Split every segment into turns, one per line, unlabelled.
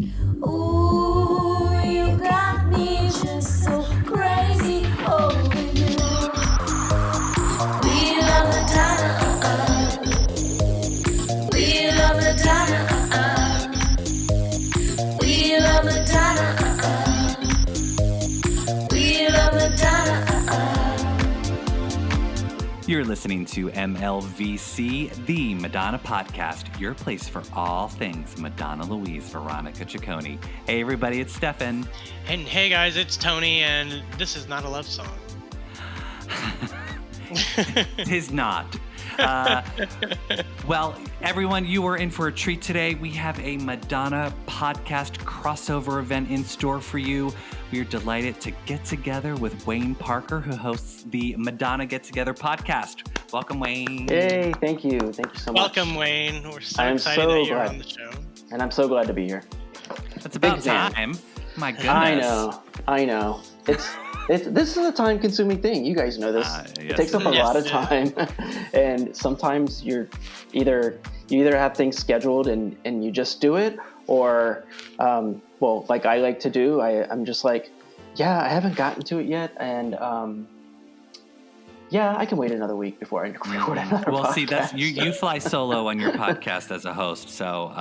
Ooh, you got me just so crazy over you. We love Madonna, we love Madonna, we love Madonna, we love Madonna.
You're listening to MLVC, the Madonna Podcast, your place for all things Madonna Louise Veronica Ciccone. Hey, everybody, it's Stefan.
And hey, guys, it's Tony, and this is not a love song.
Tis not. Well, everyone, you are in for a treat today. We have a Madonna Podcast crossover event in store for you. We are delighted to get together with Wayne Parker, who hosts the Madonna Get Together podcast. Welcome, Wayne.
Hey, thank you. Thank you so much.
Welcome, Wayne. We're so
I'm
excited
so
that you're
glad.
on the show.
And I'm so glad to be here.
It's about
Big fan.
time. My goodness.
I know. This is a time-consuming thing. You guys know this.
Yes,
it takes up a
it
lot of
is.
time, and sometimes you either have things scheduled and you just do it, or well, like I like to do. I'm just like, yeah, I haven't gotten to it yet, and yeah, I can wait another week before I record another
Well,
podcast.
see, that's you fly solo on your podcast as a host, so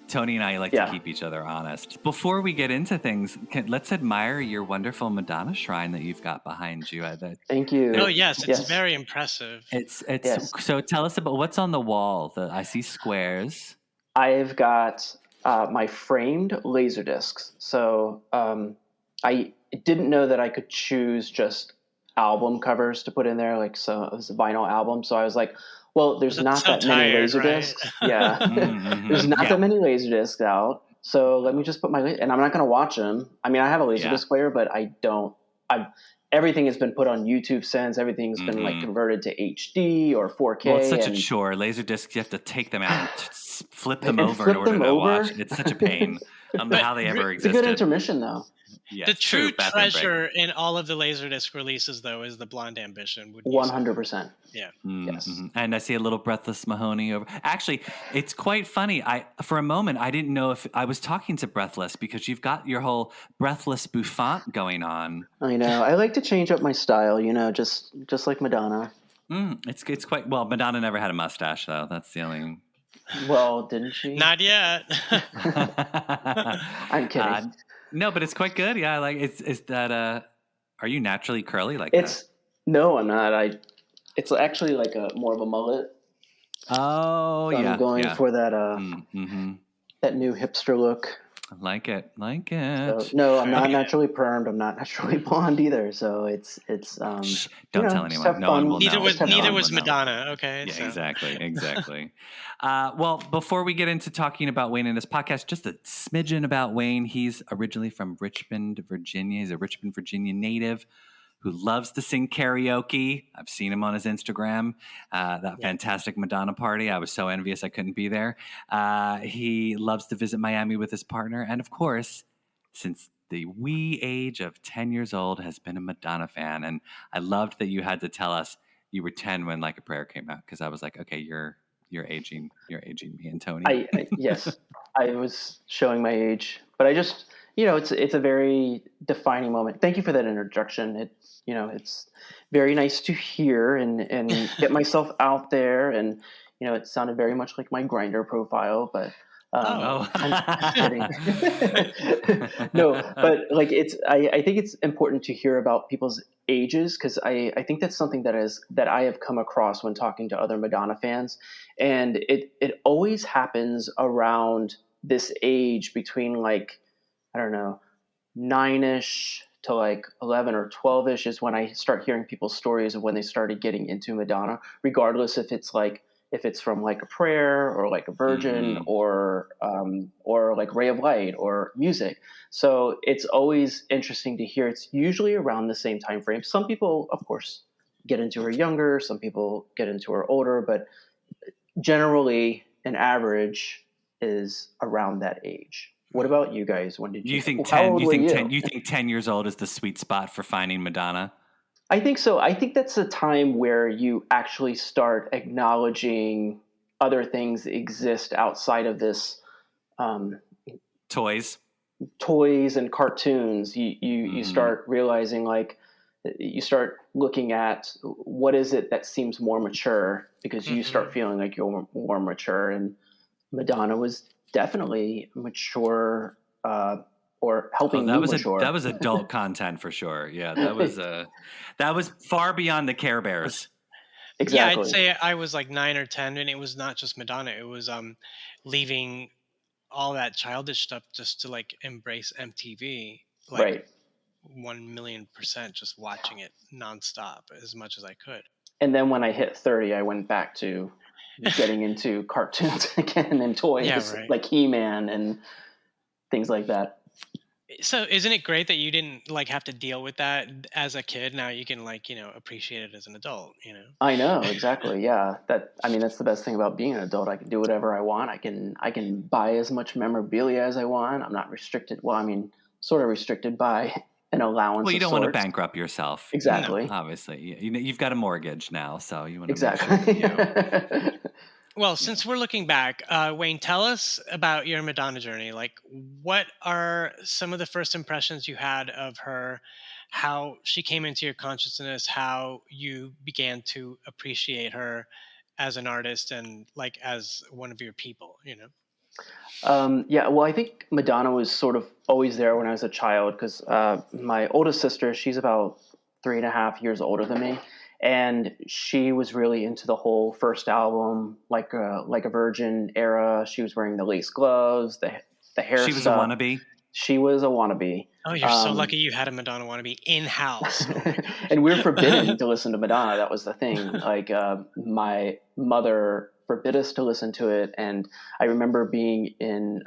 Tony and I like to keep each other honest. Before we get into things, let's admire your wonderful Madonna shrine that you've got behind you.
Thank you.
Oh, yes, it's very impressive.
It's
Yes.
So tell us about what's on the wall. I see squares.
I've got my framed laser discs. So I didn't know that I could choose just album covers to put in there. Like, so it was a vinyl album. So I was like, well, there's
That's
not
so
that many
tired,
laser
right?
discs. Yeah.
Mhm.
There's not
Yeah.
that many laser discs out. So let me just put and I'm not going to watch them. I mean, I have a laser disc player, but everything has been put on YouTube since. Everything's been like converted to HD or 4K.
Well, it's such a chore. Laser discs, you have to take them out and flip them
And
over
flip
in order
them
to
over?
watch. It's such a pain. I don't know how they ever
It's a
existed.
good intermission, though.
Yes,
The true
bathroom break.
treasure in all of the Laserdisc releases, though, is the Blonde Ambition.
100%.
Yeah.
Yes.
Mhm. And I see a little Breathless Mahoney over. Actually, it's quite funny. For a moment, I didn't know if I was talking to Breathless because you've got your whole Breathless bouffant going on.
I know. I like to change up my style, just like Madonna.
It's quite well. Madonna never had a mustache, though. That's the only.
Well, didn't she?
Not yet.
I'm kidding.
No, but it's quite good. Yeah, like is that are you naturally curly like
No, I'm not. It's actually like more of a mullet.
that? Oh,
So
yeah.
I'm going for that that new hipster look.
Like it.
So, no, I'm not naturally permed. I'm not naturally blonde either. So it's
Shh, don't tell
just
anyone.
have
No one
fun.
will
Neither
know.
was
No
neither
one
was
will know.
Madonna. Okay.
Yeah,
so.
exactly. Well, before we get into talking about Wayne and his podcast, just a smidgen about Wayne. He's originally from Richmond, Virginia. He's a Richmond, Virginia native who loves to sing karaoke. I've seen him on his Instagram. That fantastic Madonna party. I was so envious I couldn't be there. He loves to visit Miami with his partner. And of course, since the wee age of 10 years old, has been a Madonna fan. And I loved that you had to tell us you were 10 when Like a Prayer came out, because I was like, okay, you're aging me and Tony.
Yes, I was showing my age, but I just, it's a very defining moment. Thank you for that introduction. It's very nice to hear and get myself out there. And, it sounded very much like my Grindr profile, but I'm kidding. No, but like I think it's important to hear about people's ages, because I think that's something that I have come across when talking to other Madonna fans, and it always happens around this age between, like, I don't know, 9-ish to like 11 or 12-ish is when I start hearing people's stories of when they started getting into Madonna, regardless if it's from Like a Prayer or Like a Virgin or like Ray of Light or music. So it's always interesting to hear. It's usually around the same time frame. Some people, of course, get into her younger. Some people get into her older, but generally an average is around that age. What about you guys? When did you
think
how
10?
old
You
were
think you think 10 years old is the sweet spot for finding Madonna?
I think so. I think that's a time where you actually start acknowledging other things exist outside of this
Toys.
and cartoons, you start realizing, like, you start looking at what is it that seems more mature, because you start feeling like you're more mature, and Madonna was definitely mature, or helping me mature.
That was adult content for sure. Yeah, that was far beyond the Care Bears.
Yeah, I'd
Exactly.
say I was like 9 or 10, and it was not just Madonna. It was leaving all that childish stuff just to like embrace MTV, like
Right.
1,000,000%, just watching it nonstop as much as I could.
And then when I hit 30, I went back to getting into cartoons again and toys,
Yeah, right.
like He-Man and things like that.
So isn't it great that you didn't like have to deal with that as a kid? Now you can like, appreciate it as an adult,
I know, exactly. Yeah. That's the best thing about being an adult. I can do whatever I want. I can buy as much memorabilia as I want. I'm not restricted. Well, sort of restricted by an allowance.
Well, you
of
don't want to
sorts.
bankrupt yourself.
Exactly.
Obviously, you've got a mortgage now, so you want to
Exactly.
make sure that you.
Well, since we're looking back, Wayne, tell us about your Madonna journey. Like, what are some of the first impressions you had of her, how she came into your consciousness, how you began to appreciate her as an artist and like as one of your people,
Yeah, well, I think Madonna was sort of always there when I was a child, because my oldest sister, she's about 3.5 years older than me, and she was really into the whole first album, like a Virgin era. She was wearing the lace gloves, the hair.
She was a wannabe.
She was a wannabe.
Oh, you're so lucky you had a Madonna wannabe in-house.
And we were forbidden to listen to Madonna. That was the thing. Like, my mother forbid us to listen to it. And I remember being in,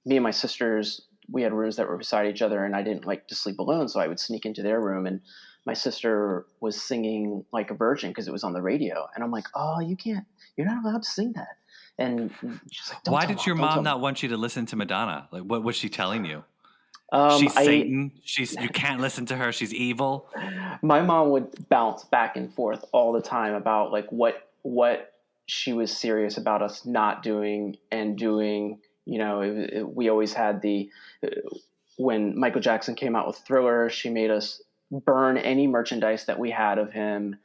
me and my sisters, we had rooms that were beside each other, and I didn't like to sleep alone. So I would sneak into their room, and my sister was singing Like a Virgin because it was on the radio. And I'm like, oh, you're not allowed to sing that. And she's like,
why did your mom not want you to listen to Madonna? Like, what was she telling you? She's Satan. You can't listen to her. She's evil.
My mom would bounce back and forth all the time about like what she was serious about us not doing and doing. We always had when Michael Jackson came out with Thriller, she made us burn any merchandise that we had of him.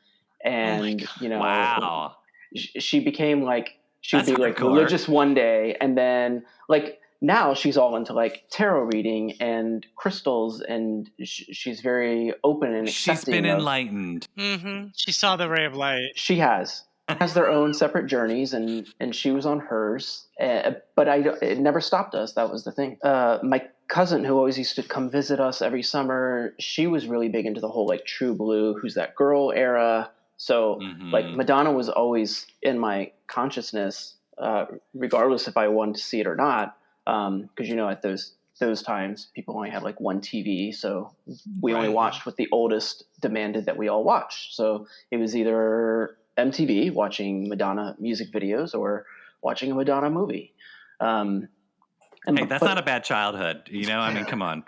And,
wow.
She became like, she would
That's
be like
hardcore.
religious one day, and then like now she's all into like tarot reading and crystals, and she's very open and accepting.
She's been enlightened.
Mm-hmm. She saw the ray of light.
She has their own separate journeys, and she was on hers, but it never stopped us. That was the thing. My cousin, who always used to come visit us every summer, she was really big into the whole like True Blue, Who's That Girl era. So like Madonna was always in my consciousness, regardless if I wanted to see it or not. Because at those times people only had like one TV, so we only watched what the oldest demanded that we all watch. So it was either MTV, watching Madonna music videos, or watching a Madonna movie.
Hey, that's not a bad childhood, come on.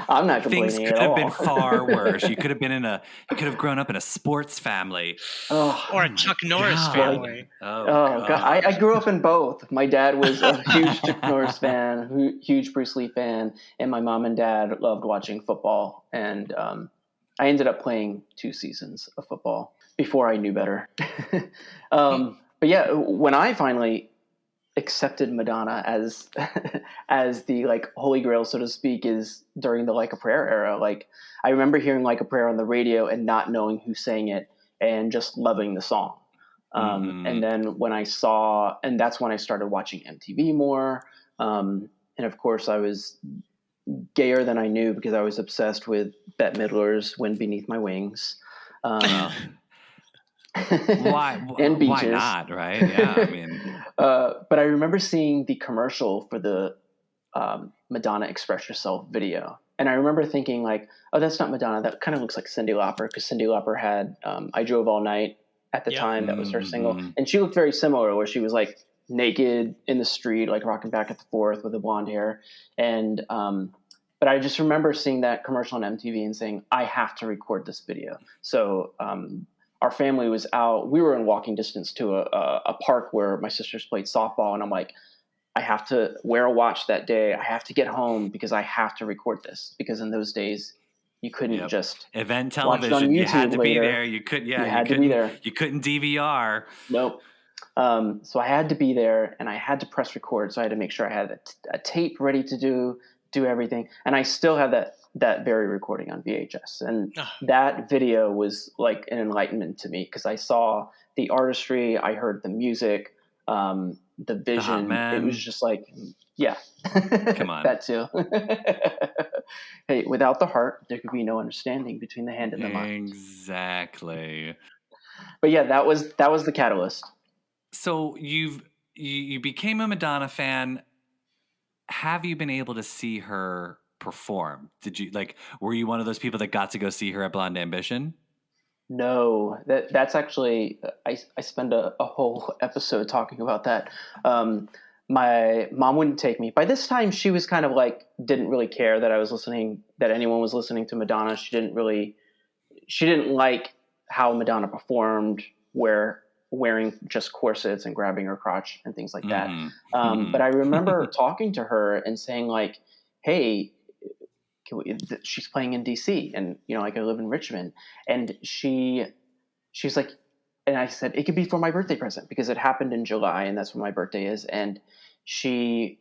I'm not complaining.
Things could have been far worse. You could have grown up in a sports family.
Or a Chuck Norris family.
God. I grew up in both. My dad was a huge Chuck Norris fan, huge Bruce Lee fan, and my mom and dad loved watching football. And I ended up playing 2 seasons of football before I knew better. But yeah, when I finally accepted Madonna as the like holy grail, so to speak, is during the Like a Prayer era. Like, I remember hearing Like a Prayer on the radio and not knowing who sang it, and just loving the song. And then and that's when I started watching MTV more. And of course I was gayer than I knew, because I was obsessed with Bette Midler's Wind Beneath My Wings.
Why?
And Beaches.
Why not? Right? Yeah.
But I remember seeing the commercial for the Madonna Express Yourself video, and I remember thinking like, "Oh, that's not Madonna. That kind of looks like Cyndi Lauper," because Cyndi Lauper had "I Drove All Night" at the time. That was her single, and she looked very similar, where she was like naked in the street, like rocking back and forth with the blonde hair. And but I just remember seeing that commercial on MTV and saying, "I have to record this video." So our family was out. We were in walking distance to a park where my sisters played softball, and I'm like, I have to wear a watch that day. I have to get home because I have to record this, because in those days you couldn't just
event
watch it on
television. You had
YouTube
to
later.
be there. You
had to be there.
You couldn't DVR.
Nope. So I had to be there, and I had to press record. So I had to make sure I had a tape ready to do everything. And I still have that very recording on VHS. And that video was like an enlightenment to me, because I saw the artistry, I heard the music, the vision. It was just like, yeah.
Come on.
That too. Hey, without the heart, there could be no understanding between the hand and the mind.
Exactly.
But yeah, that was the catalyst.
So you became a Madonna fan. Have you been able to see her perform? Were you one of those people that got to go see her at Blonde Ambition?
No, that's actually, I spend a whole episode talking about that. My mom wouldn't take me. By this time, she was kind of like, didn't really care that that anyone was listening to Madonna. She didn't like how Madonna performed, wearing just corsets and grabbing her crotch and things like that. But I remember talking to her and saying like, hey, she's playing in DC, and like I live in Richmond, and she's like, and I said it could be for my birthday present, because it happened in July and that's when my birthday is. And she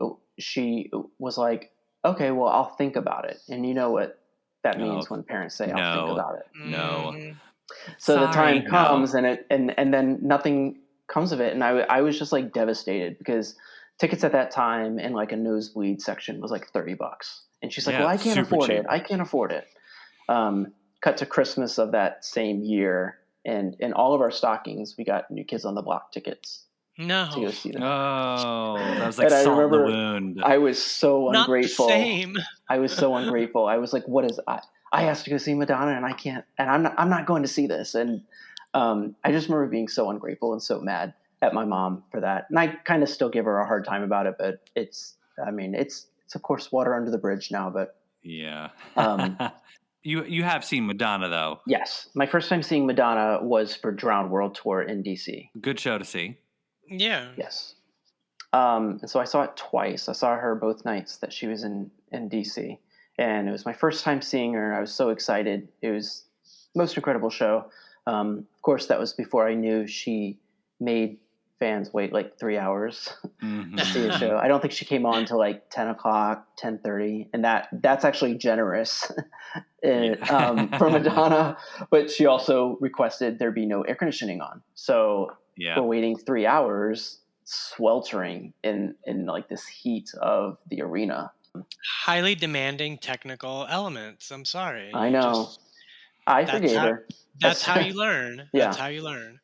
was like, okay, well, I'll think about it. And you know what that means when parents say, I'll think about it.
No.
So the time comes and then nothing comes of it. And I was just like devastated, because tickets at that time in like a nosebleed section was like $30. And she's like, well, I can't afford it. I can't afford it. Cut to Christmas of that same year. And in all of our stockings, we got New Kids on the Block tickets.
No.
To go see them.
Oh, that was like salt in the wound.
I was so ungrateful.
Not the same.
I was so ungrateful. I was like, what is I asked to go see Madonna, and I can't, and I'm not going to see this. And I just remember being so ungrateful and so mad at my mom for that. And I kind of still give her a hard time about it, but it's of course water under the bridge now, but
yeah. You have seen Madonna though.
Yes. My first time seeing Madonna was for Drowned World Tour in DC.
Good show to see.
Yeah.
Yes. And so I saw it twice. I saw her both nights that she was in DC. And it was my first time seeing her. I was so excited. It was the most incredible show. Of course, that was before I knew she made fans wait like 3 hours to see a show. I don't think she came on till like 10 o'clock, 10:30. And that's actually generous for Madonna. But she also requested there be no air conditioning on. So we're waiting 3 hours, sweltering in like this heat of the arena.
Highly demanding technical elements. I'm sorry.
I know. I forgave her.
That's how you learn.
Yeah.
That's how you learn.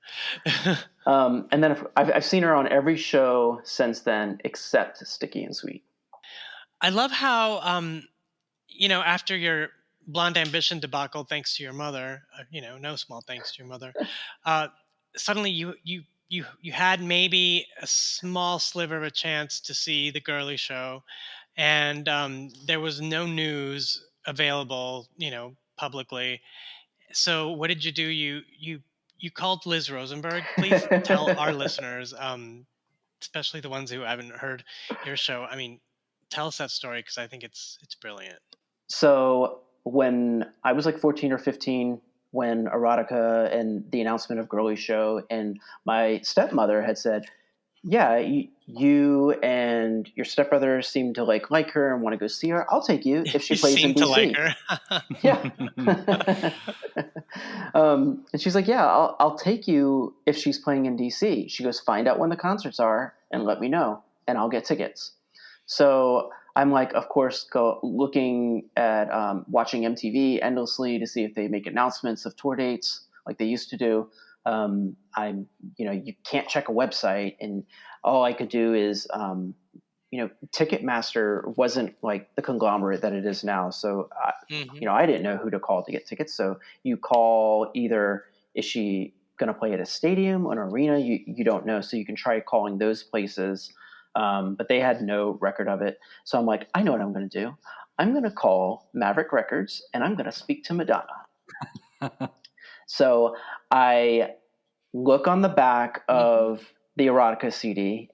And then I've seen her on every show since then, except Sticky and Sweet.
I love how, after your Blonde Ambition debacle, thanks to your mother, no small thanks to your mother, suddenly you had maybe a small sliver of a chance to see the girly show. And there was no news available, publicly. So what did you do? You called Liz Rosenberg. Please tell our listeners, especially the ones who haven't heard your show. I mean, tell us that story, because I think it's brilliant.
So when I was like 14 or 15, when Erotica and the announcement of Girly Show, and my stepmother had said, yeah, you and your stepbrother seem to like her and want to go see her. I'll take you if she plays in DC.
To like her.
Yeah. And she's like, yeah, I'll take you if she's playing in DC. She goes, find out when the concerts are and let me know, and I'll get tickets. So I'm like, of course, go looking at watching MTV endlessly to see if they make announcements of tour dates like they used to do. You can't check a website, and all I could do is, Ticketmaster wasn't like the conglomerate that it is now. So, I didn't know who to call to get tickets. So you call either, is she going to play at a stadium or an arena? You don't know. So you can try calling those places. But they had no record of it. So I'm like, I know what I'm going to do. I'm going to call Maverick Records and I'm going to speak to Madonna. So I look on the back of the Erotica CD.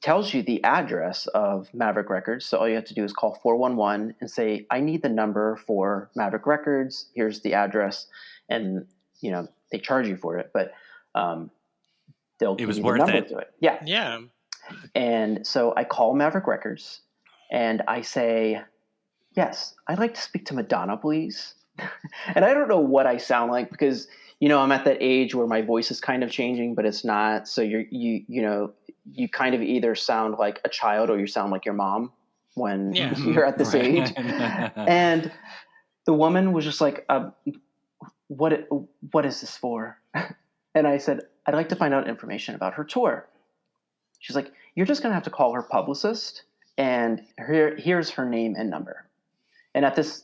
tells you the address of Maverick Records. So all you have to do is call 411 and say, I need the number for Maverick Records. Here's the address. And, they charge you for it, but they'll give you the number to it. Yeah.
Yeah.
And so I call Maverick Records and I say, yes, I'd like to speak to Madonna, please. And I don't know what I sound like because, I'm at that age where my voice is kind of changing, but it's not. So you kind of either sound like a child or you sound like your mom when you're at this age. And the woman was just like, what is this for? And I said, I'd like to find out information about her tour. She's like, you're just going to have to call her publicist, and here's her name and number. And at this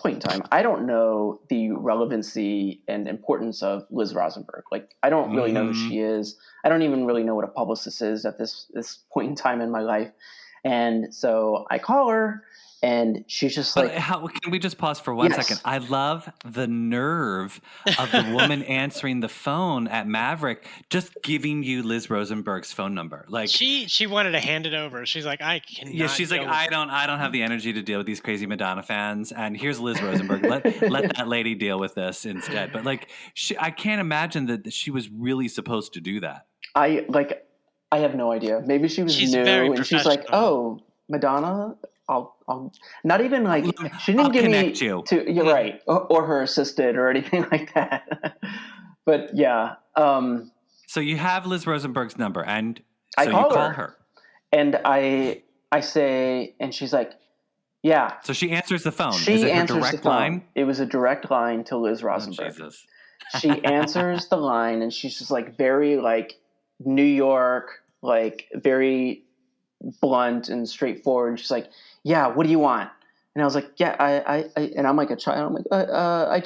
point in time, I don't know the relevancy and importance of Liz Rosenberg. Like, I don't really know who she is. I don't even really know what a publicist is at this point in time in my life. And so I call her, and she's just like,
can we just pause for one second? I love the nerve of the woman answering the phone at Maverick, just giving you Liz Rosenberg's phone number. Like
she wanted to hand it over. She's like, I cannot.
Yeah, she's like, I don't have the energy to deal with these crazy Madonna fans. And here's Liz Rosenberg. let that lady deal with this instead. But like, I can't imagine that she was really supposed to do that.
I have no idea. Maybe she's new, and she's like, oh, Madonna. I'll not even like she didn't give me to you're right or her assistant or anything like that. But yeah.
So you have Liz Rosenberg's number, and so
I call
her,
and I say, and she's like, yeah.
So she answers the phone.
She
Is it
answers
her direct
the phone.
line?
It was a direct line to Liz Rosenberg.
Oh, Jesus.
She answers the line, and she's just like very like New York, like very blunt and straightforward. She's like, yeah, what do you want? And I was like, yeah, I and I'm like a child. I'm like,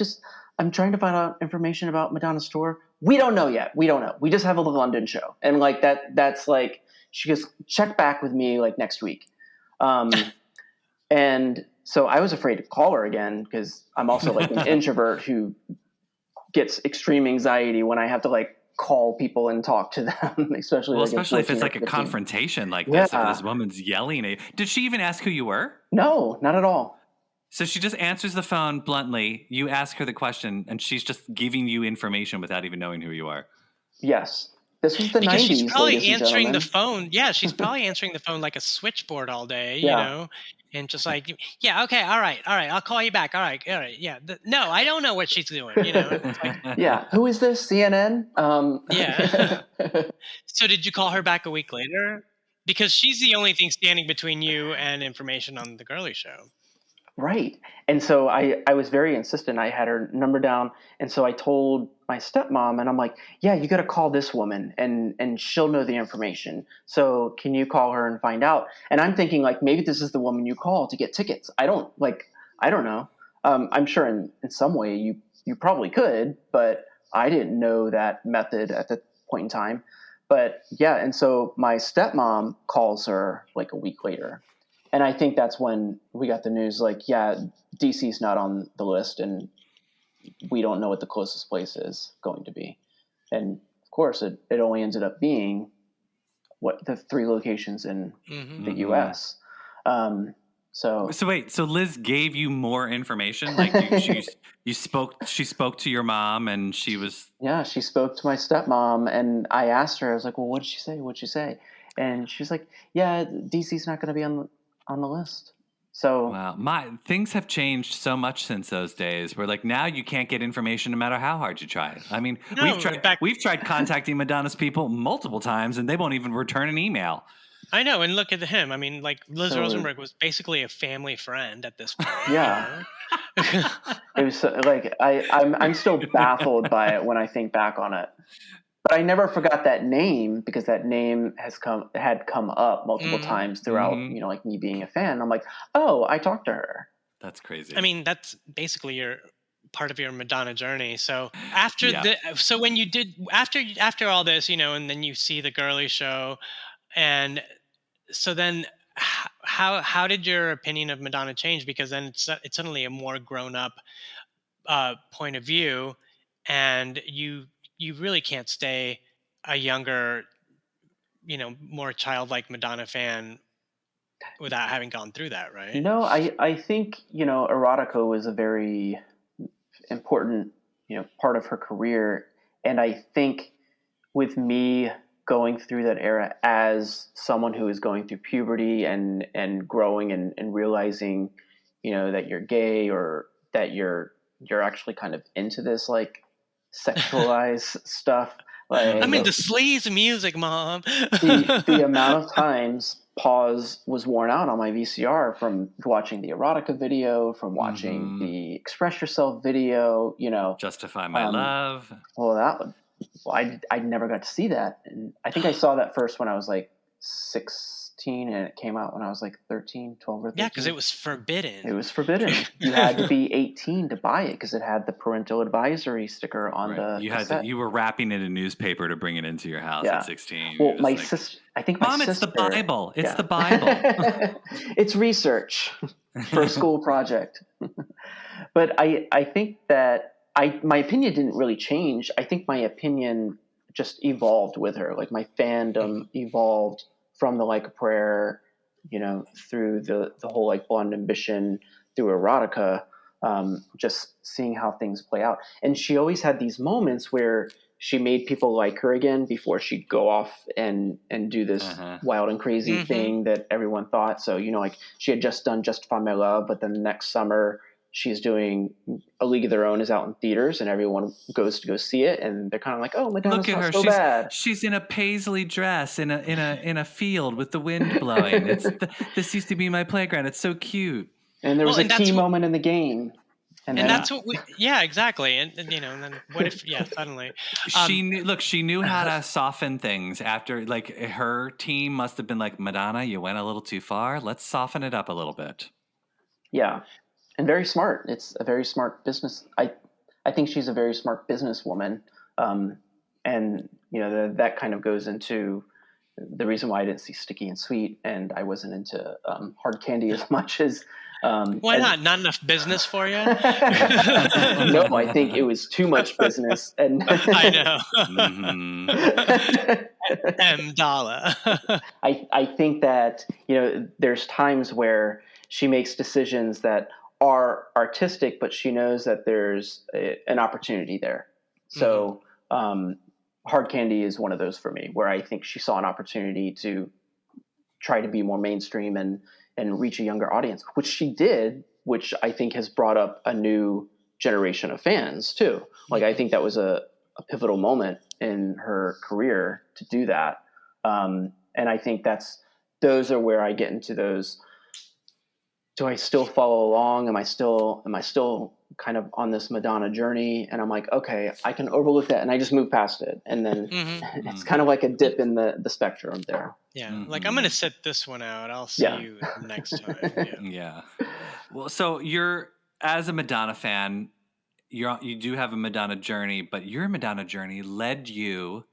I'm trying to find out information about Madonna's tour. We don't know yet. We don't know. We just have a London show. And like that's like, she goes, check back with me like next week. And so I was afraid to call her again because I'm also like an introvert who gets extreme anxiety when I have to like call people and talk to them, especially
if it's like a confrontation like this. If this woman's yelling at you. Did she even ask who you were?
No, not at all.
So she just answers the phone bluntly. You ask her the question, and she's just giving you information without even knowing who you are.
Yes. This was the
because
90s.
She's probably answering
the
phone. Yeah, she's probably answering the phone like a switchboard all day, you know, and just like, yeah, okay, all right, I'll call you back. All right, yeah. No, I don't know what she's doing, you know. It's like,
yeah, who is this? CNN?
Yeah. So did you call her back a week later? Because she's the only thing standing between you and information on the Girly Show.
Right. And so I was very insistent. I had her number down. And so I told my stepmom, and I'm like, yeah, you got to call this woman and she'll know the information. So can you call her and find out? And I'm thinking like, maybe this is the woman you call to get tickets. I don't know. I'm sure in some way you probably could, but I didn't know that method at the point in time. But yeah. And so my stepmom calls her like a week later. And I think that's when we got the news, like, yeah, DC's not on the list, and we don't know what the closest place is going to be. And, of course, it only ended up being the 3 locations in the U.S. So
wait, so Liz gave you more information? Like she spoke to your mom, and she was...
Yeah, she spoke to my stepmom, and I asked her, I was like, well, what'd she say? And she's like, yeah, DC's not going to be on the list. So
wow, things have changed so much since those days. Where like now you can't get information no matter how hard you try. I mean, we've tried contacting Madonna's people multiple times, and they won't even return an email.
I know, and look at him. I mean, like Liz Rosenberg was basically a family friend at this point.
Yeah, it was like I'm still baffled by it when I think back on it. But I never forgot that name because that name had come up multiple times throughout, like me being a fan. I'm like, oh, I talked to her.
That's crazy.
I mean, that's basically part of your Madonna journey. So when you did after all this, and then you see the Girly Show, and so then how did your opinion of Madonna change? Because then it's suddenly a more grown up point of view, and you really can't stay a younger more childlike Madonna fan without having gone through that, right?
No, I think, erotica was a very important, part of her career. And I think with me going through that era as someone who is going through puberty and growing and realizing, that you're gay or that you're actually kind of into this like sexualized stuff. Like,
I'm into sleaze music, Mom.
the amount of times pause was worn out on my VCR from watching the erotica video, from watching the Express Yourself video,
Justify My Love.
Well, I never got to see that. And I think I saw that first when I was like 16 and it came out when I was like 13, 12 or 13.
Yeah, because it was forbidden.
It was forbidden. You had to be 18 to buy it because it had the parental advisory sticker on the cassette.
You were wrapping it in a newspaper to bring it into your house at 16.
Well, my sister, I think my
Mom,
sister.
it's the Bible. It's the Bible.
It's research for a school project. But I think that my opinion didn't really change. I think my opinion just evolved with her. Like my fandom evolved from the Like a Prayer, through the whole like Blonde Ambition, through erotica, just seeing how things play out. And she always had these moments where she made people like her again before she'd go off and do this wild and crazy thing that everyone thought. So, like she had just done Justify My Love, but then the next summer she's doing A League of Their Own is out in theaters and everyone goes to go see it. And they're kind of like, oh, Madonna's
look at her.
So bad.
She's in a paisley dress in a field with the wind blowing. This used to be my playground. It's so cute.
And there was a key moment in the game.
And that's what exactly. And then what if, suddenly.
She knew how to soften things after, like her team must have been like, Madonna, you went a little too far. Let's soften it up a little bit.
Yeah. And very smart. It's a very smart business. I think she's a very smart businesswoman. And that kind of goes into the reason why I didn't see Sticky and Sweet and I wasn't into Hard Candy as much as
why not? Not enough business for you?
No, I think it was too much business. And
I know. Dollar.
I think that there's times where she makes decisions that are artistic, but she knows that there's an opportunity there. So Hard Candy is one of those for me, where I think she saw an opportunity to try to be more mainstream and reach a younger audience, which she did, which I think has brought up a new generation of fans too. Like I think that was a pivotal moment in her career to do that. And I think those are where I get into those. Do I still follow along? Am I still kind of on this Madonna journey? And I'm like, okay, I can overlook that. And I just move past it. And then it's kind of like a dip in the spectrum there.
Yeah. Like I'm going to sit this one out. I'll see you next time.
Yeah. Well, so you're, as a Madonna fan, you do have a Madonna journey, but your Madonna journey led you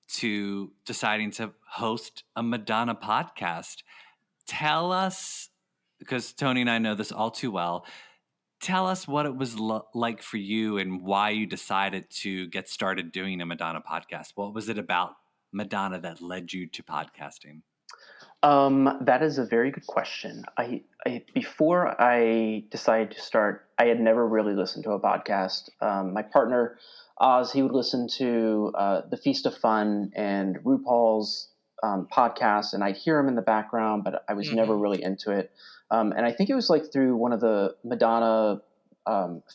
to deciding to host a Madonna podcast. Tell us, because Tony and I know this all too well, tell us what it was like for you and why you decided to get started doing a Madonna podcast. What was it about Madonna that led you to podcasting?
That is a very good question. I before I decided to start, I had never really listened to a podcast. My partner, Oz, he would listen to The Feast of Fun and RuPaul's podcast, and I'd hear him in the background, but I was never really into it. And I think it was like through one of the Madonna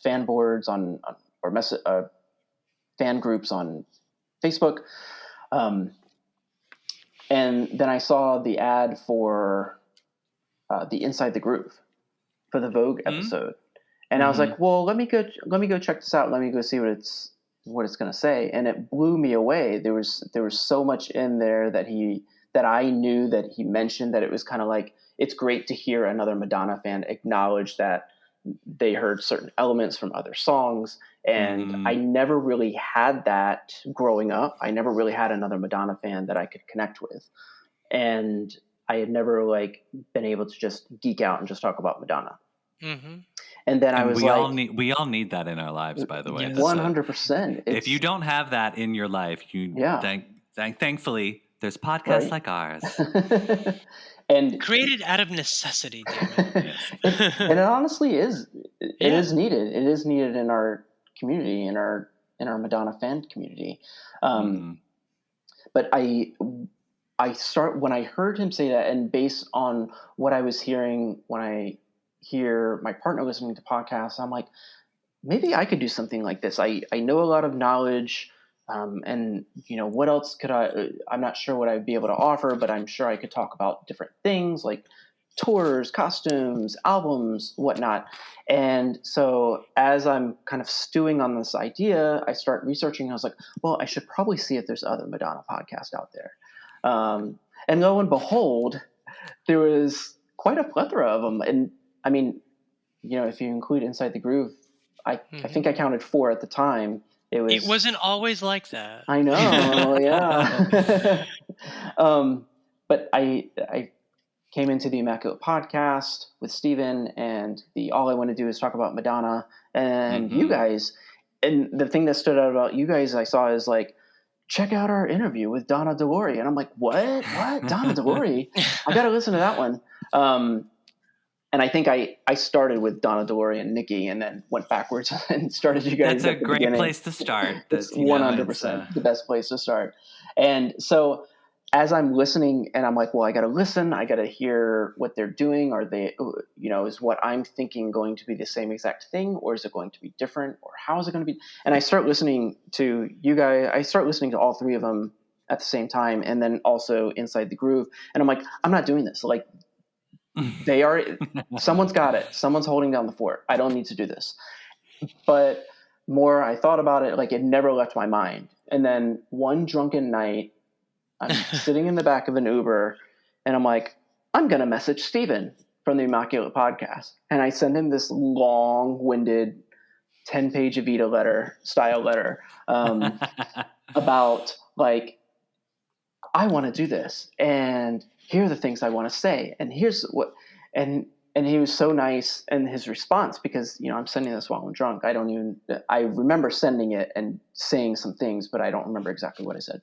fan boards or fan groups on Facebook. And then I saw the ad for the Inside the Groove for the Vogue episode. And I was like, well, let me go check this out. Let me go see what it's going to say. And it blew me away. There was so much in there that I knew that he mentioned, that it was kind of like, it's great to hear another Madonna fan acknowledge that they heard certain elements from other songs. And I never really had that growing up. I never really had another Madonna fan that I could connect with. And I had never been able to just geek out and just talk about Madonna. And then I was
we all need that in our lives, by the way.
100%.
If you don't have that in your life, thankfully There's podcasts
Right.
like ours.
And
Created out of necessity, damn it.
and it honestly is. It
Yeah.
is needed. It is needed in our community, in our Madonna fan community. But when I heard him say that, and based on what I was hearing when I hear my partner listening to podcasts, I'm like, maybe I could do something like this. I know a lot of knowledge, and what else could I'm not sure what I'd be able to offer, but I'm sure I could talk about different things like tours, costumes, albums, whatnot. And so as I'm kind of stewing on this idea, I start researching. I was like, well, I should probably see if there's other Madonna podcasts out there. And lo and behold, there was quite a plethora of them. And I mean, if you include Inside the Groove, I think I counted 4 at the time. It
wasn't always like that.
I know, yeah. But I came into the Immaculate podcast with Steven, and all I want to do is talk about Madonna and you guys. And the thing that stood out about you guys I saw is like, check out our interview with Donna DeLore. And I'm like, what? Donna DeLore? I got to listen to that one. And I think I started with Donna DeLore and Nikki, and then went backwards and started you guys.
That's a great place to start.
That's 100% the best place to start. And so as I'm listening, and I'm like, well, I got to listen. I got to hear what they're doing. Are they, is what I'm thinking going to be the same exact thing, or is it going to be different, or how is it going to be? And I start listening to you guys. I start listening to all 3 of them at the same time, and then also Inside the Groove. And I'm like, I'm not doing this. Like, they are, someone's got it. Someone's holding down the fort. I don't need to do this. But more I thought about it, like it never left my mind. And then one drunken night, I'm sitting in the back of an Uber, and I'm like, I'm going to message Steven from the Immaculate podcast. And I send him this long-winded 10-page Evita style letter about like, I want to do this, and here are the things I want to say, and here's what, and he was so nice in his response, because I'm sending this while I'm drunk. I remember sending it and saying some things, but I don't remember exactly what I said.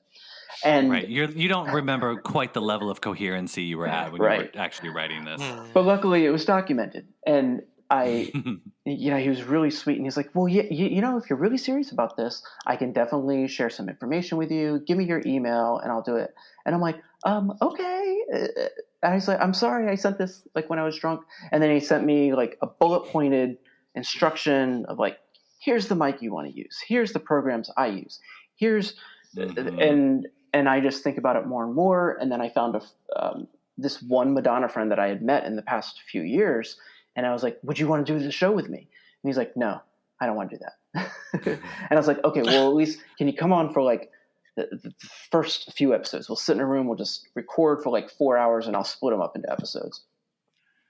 And
right, you don't remember quite the level of coherency you were at when you were actually writing this.
But luckily, it was documented, and he was really sweet, and he's like, well, yeah, if you're really serious about this, I can definitely share some information with you. Give me your email, and I'll do it. And I'm like, okay. And he's like, I'm sorry, I sent this like when I was drunk. And then he sent me like a bullet pointed instruction of like, here's the mic you want to use. Here's the programs I use. Here's and I just think about it more and more. And then I found this one Madonna friend that I had met in the past few years. And I was like, would you want to do the show with me? And he's like, no, I don't want to do that. And I was like, okay, well, at least can you come on for like the first few episodes? We'll sit in a room, we'll just record for like 4 hours, and I'll split them up into episodes.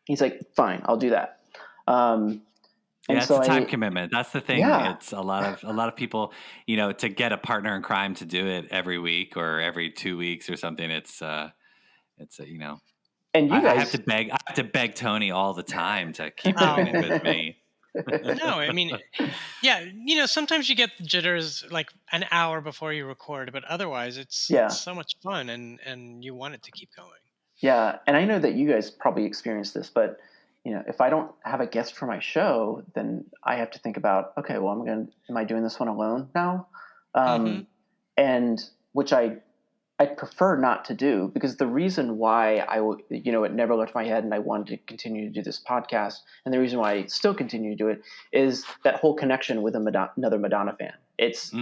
He's like, fine, I'll do that.
Yeah, it's a time commitment. That's the thing.
Yeah.
It's a lot of people, to get a partner in crime to do it every week or every 2 weeks or something. It's and you guys, I have to beg Tony all the time to keep doing it with me.
No, I mean, yeah, sometimes you get jitters like an hour before you record, but otherwise it's so much fun, and you want it to keep going.
Yeah, and I know that you guys probably experienced this, but if I don't have a guest for my show, then I have to think about, okay, well, am I doing this one alone now? And which I prefer not to do, because the reason why it never left my head and I wanted to continue to do this podcast, and the reason why I still continue to do it, is that whole connection with another Madonna fan. It's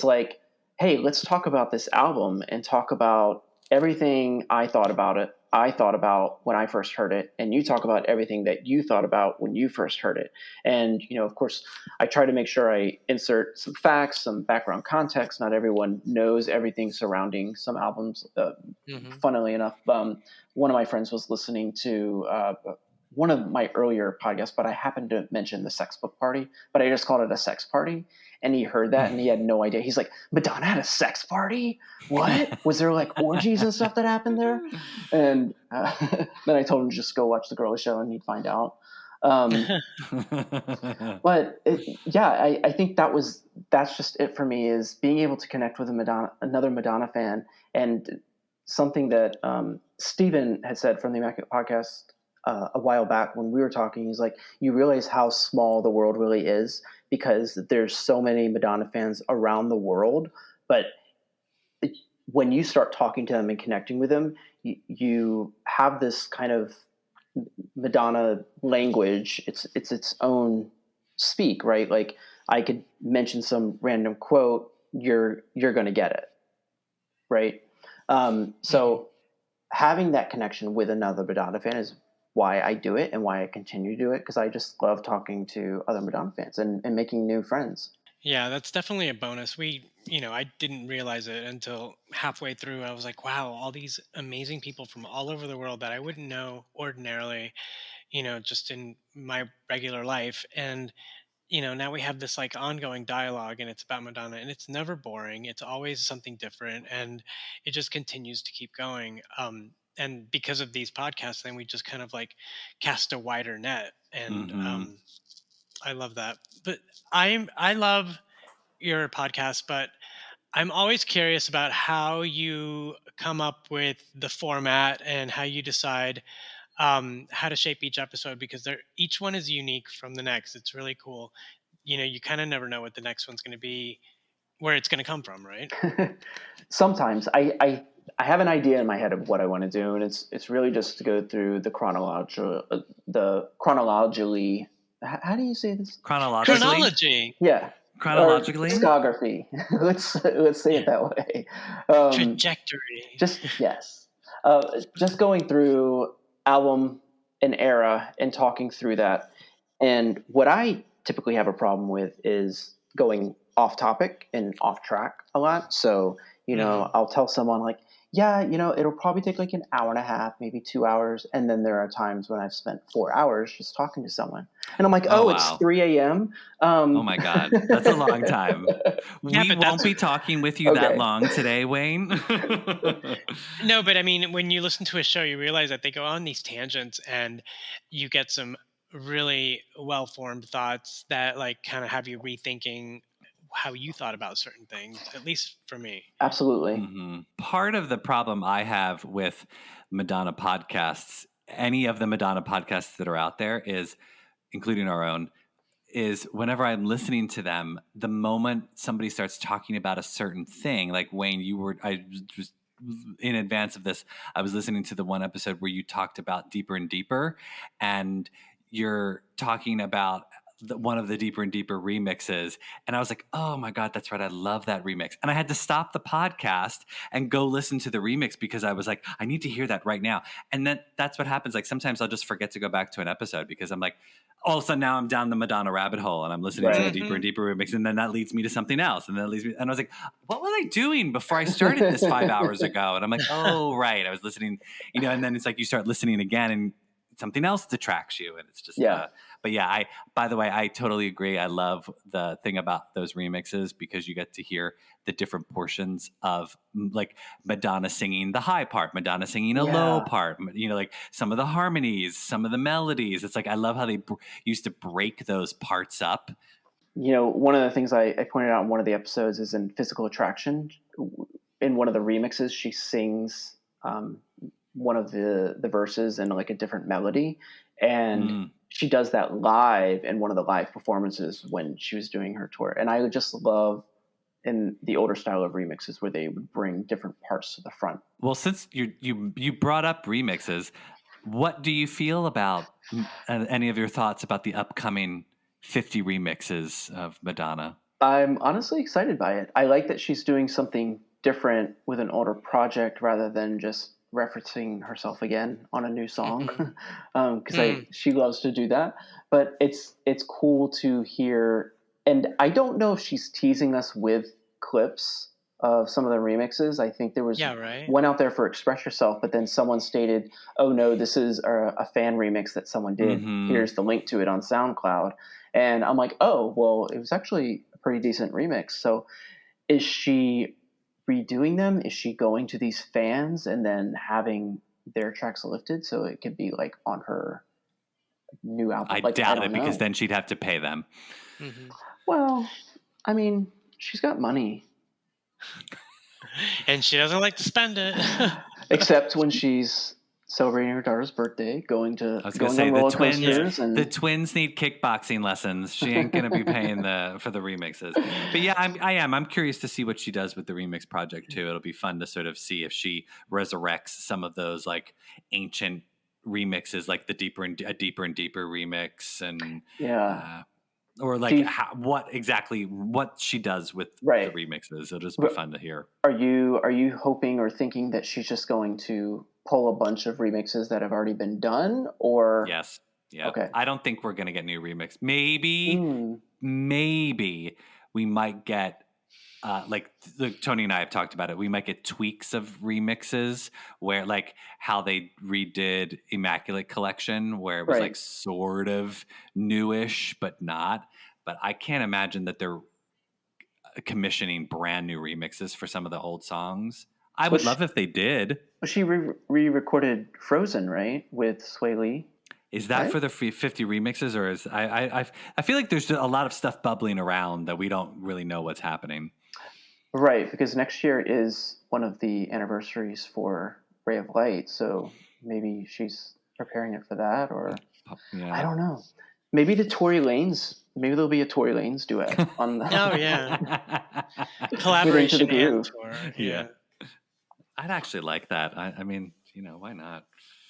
like, hey, let's talk about this album and talk about everything I thought about when I first heard it, and you talk about everything that you thought about when you first heard it. And, of course, I try to make sure I insert some facts, some background context. Not everyone knows everything surrounding some albums. Funnily enough, one of my friends was listening to one of my earlier podcasts, but I happened to mention the Sex Book Party, but I just called it a sex party. And he heard that and he had no idea. He's like, Madonna had a sex party? What? Was there like orgies and stuff that happened there? And then I told him to just go watch the girly show and he'd find out. But I think that's just it for me, is being able to connect with another Madonna fan. And something that Stephen had said from the Immaculate Podcast a while back when we were talking. He's like, you realize how small the world really is because there's so many Madonna fans around the world. But when you start talking to them and connecting with them, you have this kind of Madonna language. It's its own speak, right? Like I could mention some random quote, you're going to get it, right? So having that connection with another Madonna fan is why I do it and why I continue to do it, because I just love talking to other Madonna fans and making new friends.
Yeah, that's definitely a bonus. I didn't realize it until halfway through. I was like, wow, all these amazing people from all over the world that I wouldn't know ordinarily, just in my regular life. And, now we have this like ongoing dialogue, and it's about Madonna, and it's never boring. It's always something different, and it just continues to keep going. And because of these podcasts, then we just kind of like cast a wider net. And I love that. But I love your podcast, but I'm always curious about how you come up with the format and how you decide how to shape each episode, because each one is unique from the next. It's really cool. You kind of never know what the next one's going to be, where it's going to come from, right?
Sometimes I have an idea in my head of what I want to do, and it's really just to go through the chronologically. How do you say this?
Chronologically.
Chronology.
Yeah.
Chronologically.
Discography. let's say it that way.
Trajectory.
Just going through album and era and talking through that. And what I typically have a problem with is going off topic and off track a lot. So, I'll tell someone like, yeah, it'll probably take like an hour and a half, maybe 2 hours. And then there are times when I've spent 4 hours just talking to someone. And I'm like,
wow.
It's 3 a.m.
Oh my God. That's a long time. We won't be talking with you that long today, Wayne.
No, but I mean, when you listen to a show, you realize that they go on these tangents and you get some really well-formed thoughts that like kind of have you rethinking how you thought about certain things, at least for me.
Absolutely.
Mm-hmm. Part of the problem I have with Madonna podcasts, any of the Madonna podcasts that are out there, is, including our own, is whenever I'm listening to them, the moment somebody starts talking about a certain thing, like Wayne, I was in advance of this, I was listening to the one episode where you talked about Deeper and Deeper, and you're talking about one of the Deeper and Deeper remixes. And I was like, oh my God, that's right. I love that remix. And I had to stop the podcast and go listen to the remix because I was like, I need to hear that right now. And then that's what happens. Like sometimes I'll just forget to go back to an episode because I'm like, all of a sudden now I'm down the Madonna rabbit hole and I'm listening to the Deeper and Deeper remix. And then that leads me to something else. And then and I was like, what was I doing before I started this 5 hours ago? And I'm like, oh, right. I was listening, and then it's like you start listening again and something else detracts you. And it's just, but yeah, by the way, I totally agree. I love the thing about those remixes because you get to hear the different portions of like Madonna singing the high part, Madonna singing a low part, like some of the harmonies, some of the melodies. It's like, I love how they used to break those parts up.
One of the things I pointed out in one of the episodes is in Physical Attraction. In one of the remixes, she sings one of the verses in like a different melody. And she does that live in one of the live performances when she was doing her tour. And I just love in the older style of remixes where they would bring different parts to the front.
Well, since you brought up remixes, what do you feel about any of your thoughts about the upcoming 50 remixes of Madonna?
I'm honestly excited by it. I like that she's doing something different with an older project rather than just referencing herself again on a new song, because she loves to do that. But it's cool to hear, and I don't know if she's teasing us with clips of some of the remixes. I think there was one out there for Express Yourself, but then someone stated, oh no, this is a fan remix that someone did. Here's the link to it on SoundCloud. And I'm like, oh, well, it was actually a pretty decent remix. So is she redoing them? Is she going to these fans and then having their tracks lifted so it could be like on her new album?
I doubt it, because then she'd have to pay them.
Well, I mean, she's got money.
And she doesn't like to spend it.
Except when she's celebrating her daughter's birthday, going
I was going to say
on roller coasters, and
the twins need kickboxing lessons. She ain't going to be paying for the remixes. But yeah, I'm curious to see what she does with the remix project too. It'll be fun to sort of see if she resurrects some of those like ancient remixes, like the deeper and deeper remix, and or like what she does with the remixes. It'll just be fun to hear.
Are you hoping or thinking that she's just going to pull a bunch of remixes that have already been done, or
yes, yeah?
Okay.
I don't think we're gonna get new remix. Maybe we might get like Tony and I have talked about it. We might get tweaks of remixes where like how they redid Immaculate Collection, where it was like sort of newish but not. But I can't imagine that they're commissioning brand new remixes for some of the old songs. I would love if they did.
She re-recorded Frozen, right, with Sway Lee?
Is that for the 50 remixes, or is I feel like there's a lot of stuff bubbling around that we don't really know what's happening.
Right, because next year is one of the anniversaries for Ray of Light, so maybe she's preparing it for that, or I don't know. Maybe there'll be a Tory Lanez duet on the.
Oh yeah, collaboration and tour. Yeah.
I'd actually like that. I mean, why not?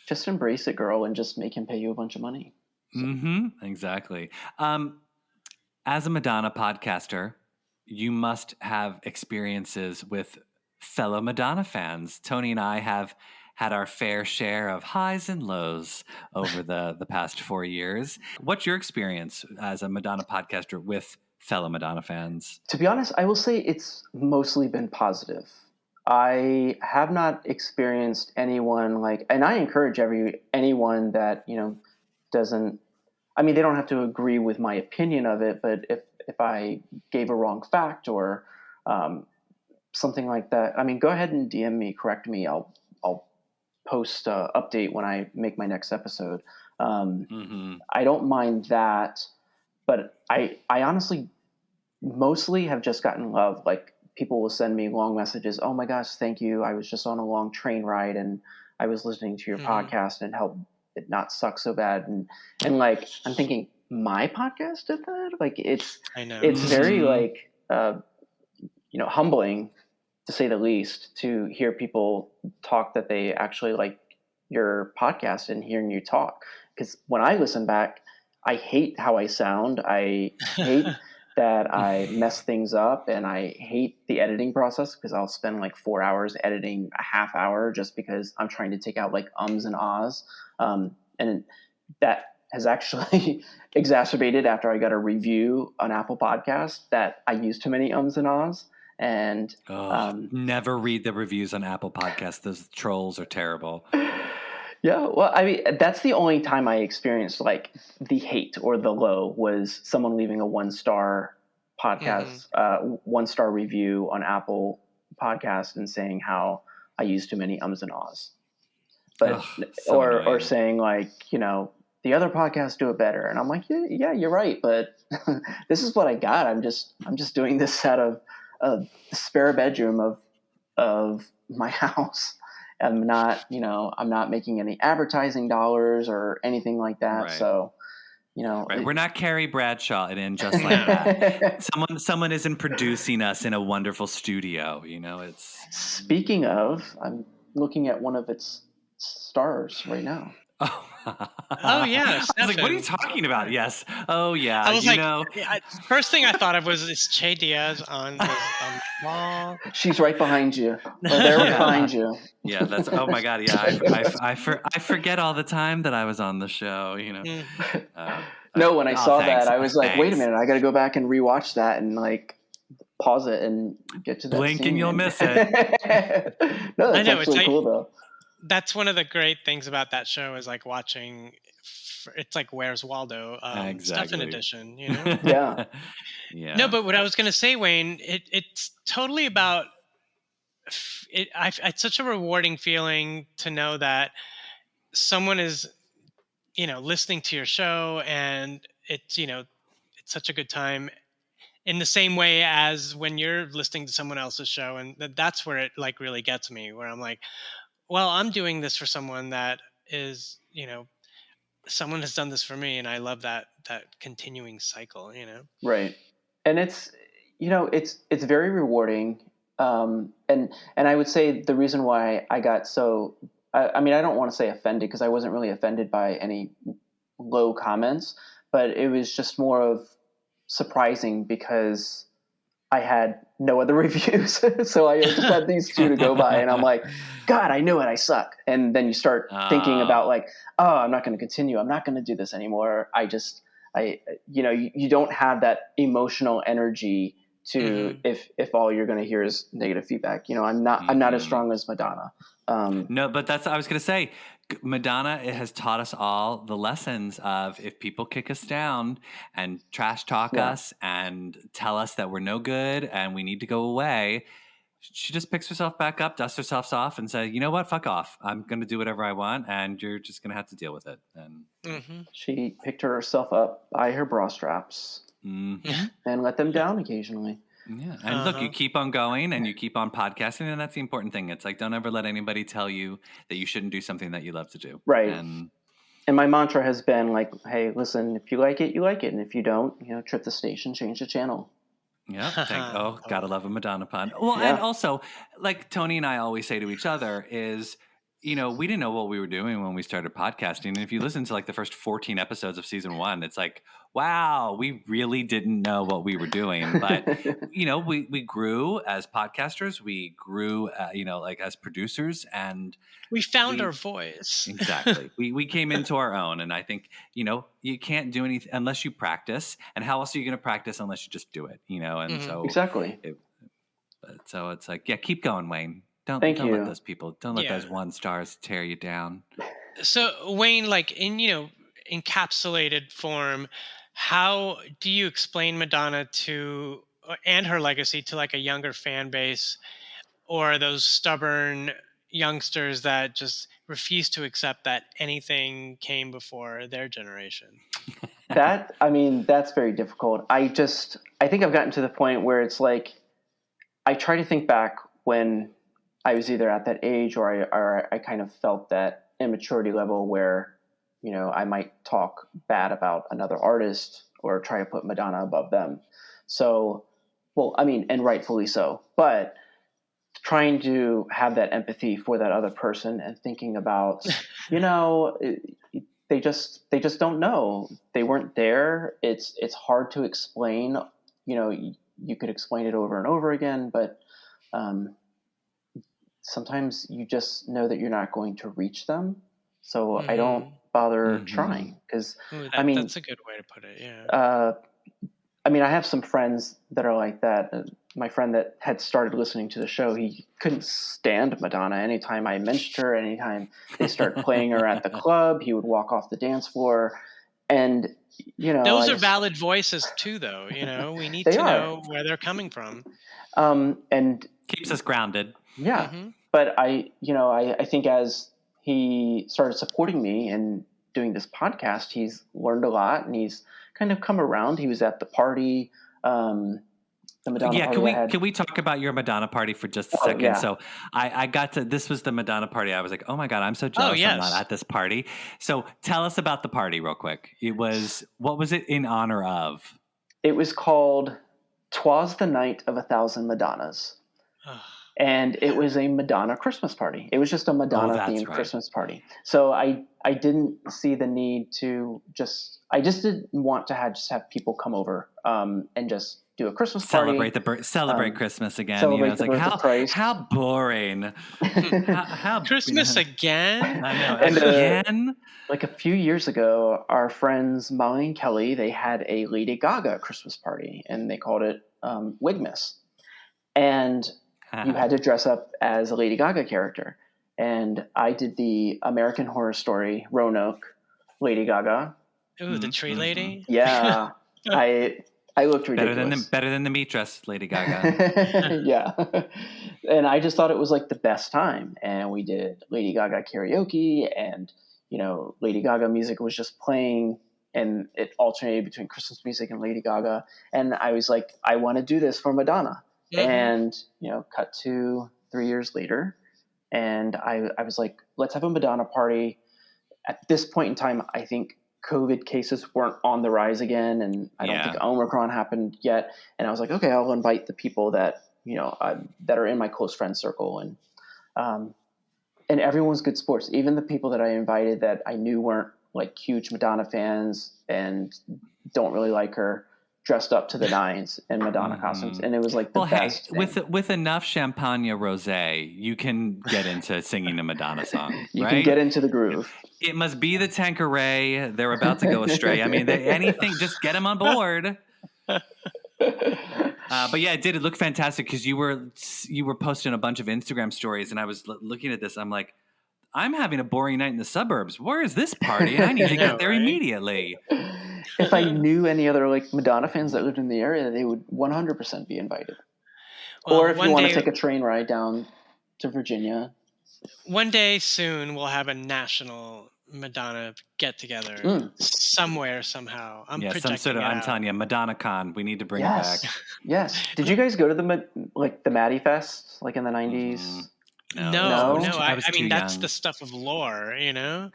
Just embrace it, girl, and just make him pay you a bunch of money.
So. Exactly. As a Madonna podcaster, you must have experiences with fellow Madonna fans. Tony and I have had our fair share of highs and lows over the past 4 years. What's your experience as a Madonna podcaster with fellow Madonna fans?
To be honest, I will say it's mostly been positive. I have not experienced anyone and I encourage anyone that, doesn't, I mean, they don't have to agree with my opinion of it, but if I gave a wrong fact or something like that, I mean, go ahead and DM me, correct me. I'll post an update when I make my next episode. I don't mind that, but I honestly mostly have just gotten love. Like, people will send me long messages. Oh my gosh, thank you. I was just on a long train ride and I was listening to your podcast and helped it not suck so bad. And like, I'm thinking, my podcast did that? Like, it's very like, humbling, to say the least, to hear people talk that they actually like your podcast and hearing you talk. Because when I listen back, I hate how I sound. I hate that I mess things up, and I hate the editing process because I'll spend like 4 hours editing a half hour just because I'm trying to take out like ums and ahs. And that has actually exacerbated after I got a review on Apple Podcasts that I use too many ums and ahs. And
never read the reviews on Apple Podcasts. Those trolls are terrible.
Yeah, well, I mean, that's the only time I experienced like the hate or the low was someone leaving a 1-star podcast, 1-star review on Apple Podcast and saying how I use too many ums and ahs. But or saying like, the other podcasts do it better, and I'm like, yeah, you're right, but this is what I got. I'm just doing this out of a spare bedroom of my house. I'm not making any advertising dollars or anything like that. Right. So,
we're not Carrie Bradshaw and just like that. Someone isn't producing us in a wonderful studio. It's.
Speaking of, I'm looking at one of its stars right now.
Oh yeah,
I was like, what are you talking about? Yes. Oh yeah.
I was first thing I thought of was Che Diaz on the wall.
She's right behind you. They're behind you.
Yeah, that's. Oh my God. Yeah, I forget all the time that I was on the show.
No, when I saw that, I was like, wait a minute, I got to go back and rewatch that and like pause it and get to that.
Blink
scene.
And you'll miss it.
No, that's actually cool though.
That's one of the great things about that show is like watching. It's like Where's Waldo stuff in addition,
Yeah.
Yeah.
No, but what I was going to say, Wayne, it's totally about it. It's such a rewarding feeling to know that someone is, listening to your show, and it's such a good time. In the same way as when you're listening to someone else's show, and that's where it like really gets me, where I'm like, well, I'm doing this for someone that is, someone has done this for me, and I love that continuing cycle.
Right. And it's very rewarding. And I would say the reason why I got so, I mean, I don't want to say offended because I wasn't really offended by any low comments, but it was just more of surprising because I had no other reviews. So I just had these two to go by and I'm like, God, I knew it. I suck. And then you start thinking about like, oh, I'm not going to continue. I'm not going to do this anymore. You don't have that emotional energy to, if all you're going to hear is negative feedback. I'm not as strong as Madonna.
No, but I was going to say, Madonna, it has taught us all the lessons of if people kick us down and trash talk us and tell us that we're no good and we need to go away, she just picks herself back up, dusts herself off, and says, "You know what? Fuck off. I'm going to do whatever I want, and you're just going to have to deal with it." And
she picked herself up by her bra straps and let them down occasionally.
Yeah. And look, you keep on going and you keep on podcasting, and that's the important thing. It's like, don't ever let anybody tell you that you shouldn't do something that you love to do.
Right. And my mantra has been like, hey, listen, if you like it, you like it. And if you don't, trip the station, change the channel.
Yeah. Gotta love a Madonna pun. Well, and also, like Tony and I always say to each other is, we didn't know what we were doing when we started podcasting. And if you listen to like the first 14 episodes of season 1, it's like, wow, we really didn't know what we were doing. But, we grew as podcasters. We grew, like as producers, and
we found our voice.
Exactly. We came into our own. And I think, you can't do anything unless you practice. And how else are you going to practice unless you just do it, And so
exactly.
So it's like, yeah, keep going, Wayne. Don't let those people, don't let those 1 stars tear you down.
So Wayne, like in, encapsulated form, how do you explain Madonna to, and her legacy to like a younger fan base, or those stubborn youngsters that just refuse to accept that anything came before their generation?
That's very difficult. I think I've gotten to the point where it's like, I try to think back when I was either at that age or I kind of felt that immaturity level where, I might talk bad about another artist or try to put Madonna above them. So, and rightfully so, but trying to have that empathy for that other person and thinking about, they just don't know. They weren't there. It's hard to explain. You could explain it over and over again, but sometimes you just know that you're not going to reach them. So I don't bother trying because
that's a good way to put it. Yeah.
I have some friends that are like that. My friend that had started listening to the show, he couldn't stand Madonna. Anytime I mentioned her, anytime they start playing her at the club, he would walk off the dance floor. And,
those are valid voices too, though. We need to know where they're coming from.
And
keeps us grounded.
Yeah. But I think as he started supporting me and doing this podcast, he's learned a lot and he's kind of come around. He was at the party, the Madonna party.
Can we talk about your Madonna party for just a second? Yeah. So I got to, this was the Madonna party. I was like, oh my God, I'm so jealous I'm not at this party. So tell us about the party real quick. What was it in honor of?
It was called 'Twas the Night of 1,000 Madonnas. And it was a Madonna Christmas party. It was just a Madonna-themed Christmas party. So I didn't see the need to I just didn't want to have people come over and just do a Christmas party.
Celebrate Christmas again.
Celebrate the birth of Christ.
How boring. how
Christmas again?
I know. And again?
Like a few years ago, our friends Molly and Kelly, they had a Lady Gaga Christmas party, and they called it Wigmas. And you had to dress up as a Lady Gaga character. And I did the American Horror Story Roanoke Lady Gaga.
Ooh, the tree lady?
Yeah. I looked ridiculous.
Better than the meat dress Lady Gaga.
Yeah. And I just thought it was like the best time. And we did Lady Gaga karaoke and, Lady Gaga music was just playing and it alternated between Christmas music and Lady Gaga. And I was like, I want to do this for Madonna. And, cut to 3 years later, and I was like, let's have a Madonna party. At this point in time, I think COVID cases weren't on the rise again, and I don't think Omicron happened yet. And I was like, okay, I'll invite the people that that are in my close friend circle, and everyone's good sports. Even the people that I invited that I knew weren't like huge Madonna fans and don't really like her, dressed up to the nines in Madonna costumes, and it was like the best thing.
With enough champagne rosé, you can get into singing a Madonna song.
You
right?
can get into the groove.
It must be the Tanqueray. They're about to go astray. I mean, anything, just get them on board. But yeah, it did. It looked fantastic because you were posting a bunch of Instagram stories, and I was looking at this. I'm like, I'm having a boring night in the suburbs. Where is this party? I need to get there immediately.
If I knew any other like Madonna fans that lived in the area, they would 100% be invited.
Well,
or if you want to take a train ride down to Virginia.
One day soon, we'll have a national Madonna Get Together somewhere, somehow. I'm
telling you, Madonna Con. We need to bring it back.
Yes. Did you guys go to the Maddie Fest like in the 90s?
No. I mean, that's the stuff of lore,
No.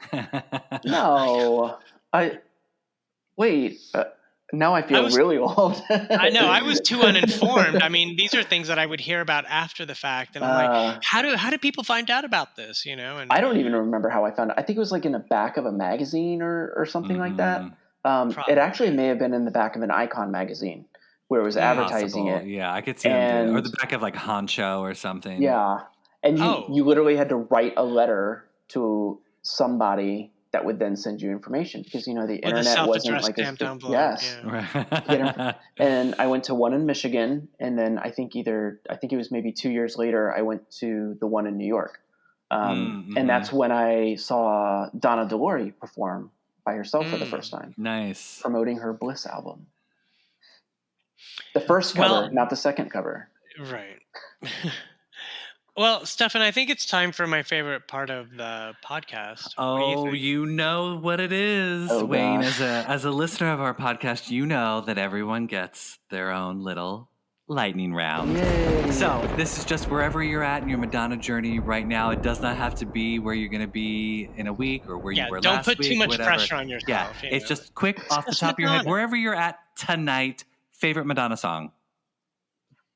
Now I feel really old.
I know. I was too uninformed. I mean, these are things that I would hear about after the fact. And I'm like, how do people find out about this, And
I don't even remember how I found it. I think it was like in the back of a magazine or something like that. It actually may have been in the back of an Icon magazine where it was advertising it.
Yeah, I could see it. Or the back of like Honcho or something.
Yeah. And you literally had to write a letter to somebody that would then send you information because the internet wasn't like as big. Yes.
Yeah.
And I went to one in Michigan, and then I think it was maybe 2 years later I went to the one in New York. And that's when I saw Donna DeLore perform by herself for the first time.
Nice.
Promoting her Bliss album. The first cover, not the second cover.
Right. Well, Stefan, I think it's time for my favorite part of the podcast.
Oh, you know what it is. Wayne, as a listener of our podcast, you know that everyone gets their own little lightning round.
Yay.
So this is just wherever you're at in your Madonna journey right now. It does not have to be where you're going to be in a week or where you were last week.
Don't put too much pressure on yourself.
Yeah, it's just quick off the top of your head. Wherever you're at tonight, favorite Madonna song?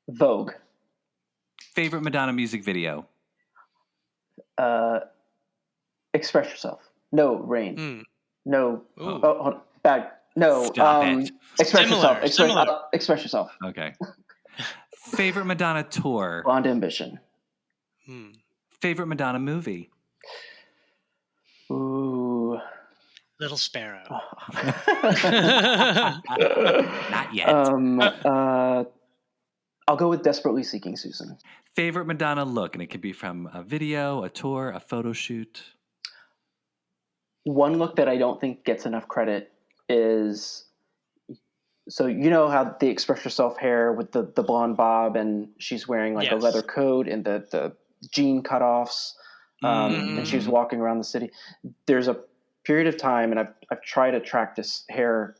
Vogue.
Favorite Madonna music video?
Express Yourself. No, Rain. No.
Ooh.
Oh, hold on. Bad. No.
Stop it.
Express Yourself. Express Yourself.
Okay. Favorite Madonna tour?
Blonde Ambition.
Favorite Madonna movie?
Ooh.
Little Sparrow.
Not yet.
I'll go with Desperately Seeking Susan.
Favorite Madonna look, and it could be from a video, a tour, a photo shoot.
One look that I don't think gets enough credit is, so how the Express Yourself hair with the blonde bob, and she's wearing like a leather coat and the jean cutoffs, and she was walking around the city. There's a period of time, and I've tried to track this hair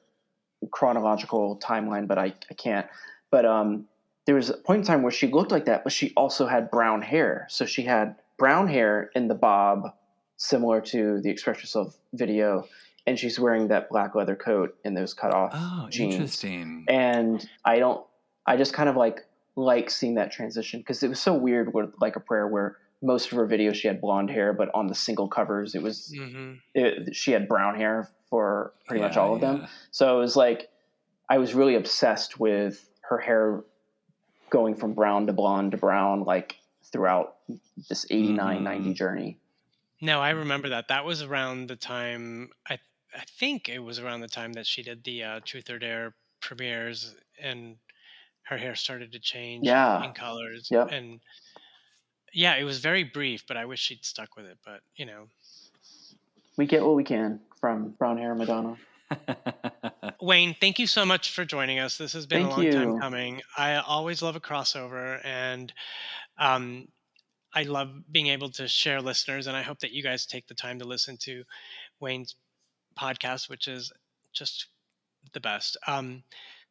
chronological timeline, but I can't. But there was a point in time where she looked like that, but she also had brown hair. So she had brown hair in the bob, similar to the Express Yourself video, and she's wearing that black leather coat in those cutoff jeans.
Interesting.
And I just kind of like seeing that transition because it was so weird with Like a Prayer, where most of her videos she had blonde hair, but on the single covers it was she had brown hair for pretty much all of them. So it was like I was really obsessed with her hair going from brown to blonde to brown, like throughout this 89, 90 journey.
No, I remember that. That was around the time, I think it was around the time that she did the Truth or Dare premieres, and her hair started to change in colors.
Yep.
And yeah, it was very brief, but I wish she'd stuck with it. But,
we get what we can from brown hair Madonna.
Wayne, thank you so much for joining us. This has been a long time coming. I always love a crossover, and I love being able to share listeners, and I hope that you guys take the time to listen to Wayne's podcast, which is just the best.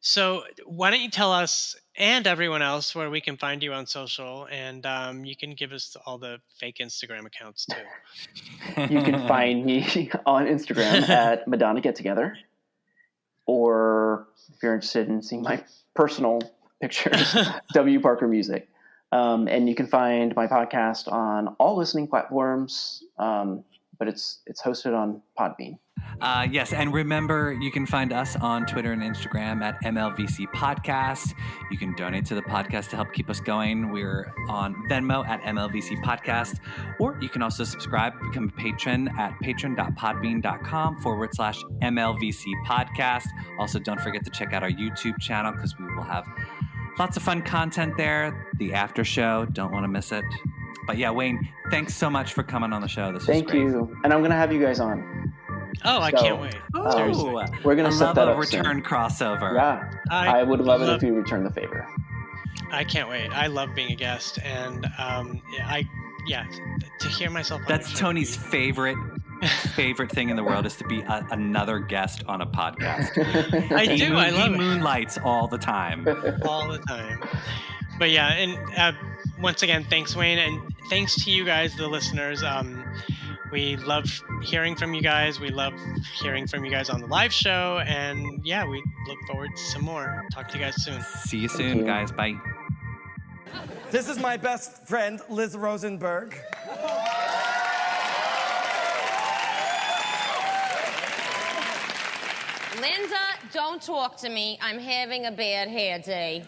So why don't you tell us and everyone else where we can find you on social, and you can give us all the fake Instagram accounts too.
You can find me on Instagram at Madonna Get Together, or if you're interested in seeing my personal pictures, W Parker Music. And you can find my podcast on all listening platforms, but it's hosted on Podbean.
Yes, and remember, you can find us on Twitter and Instagram at MLVC Podcast. You can donate to the podcast to help keep us going. We're on Venmo at MLVC Podcast, or you can also subscribe, become a patron at patron.podbean.com/MLVC Podcast. Also, don't forget to check out our YouTube channel because we will have lots of fun content there. The after show, don't want to miss it. But yeah, Wayne, thanks so much for coming on the show. This was
Thank
great.
you. And I'm going to have you guys on.
Oh, I can't wait. Seriously.
We're going to set that up
return crossover.
Yeah. I would love it if you return the favor.
I can't wait. I love being a guest, and to hear myself on
That's
the show
Tony's favorite thing in the world is to be another guest on a podcast.
I do. I love
he
it.
moonlights all the time.
All the time. But yeah, and once again, thanks, Wayne, and thanks to you guys, the listeners. We love hearing from you guys. We love hearing from you guys on the live show, and yeah, we look forward to some more. Talk to you guys soon.
See you soon, guys. Bye.
This is my best friend, Liz Rosenberg.
Linda, don't talk to me. I'm having a bad hair day.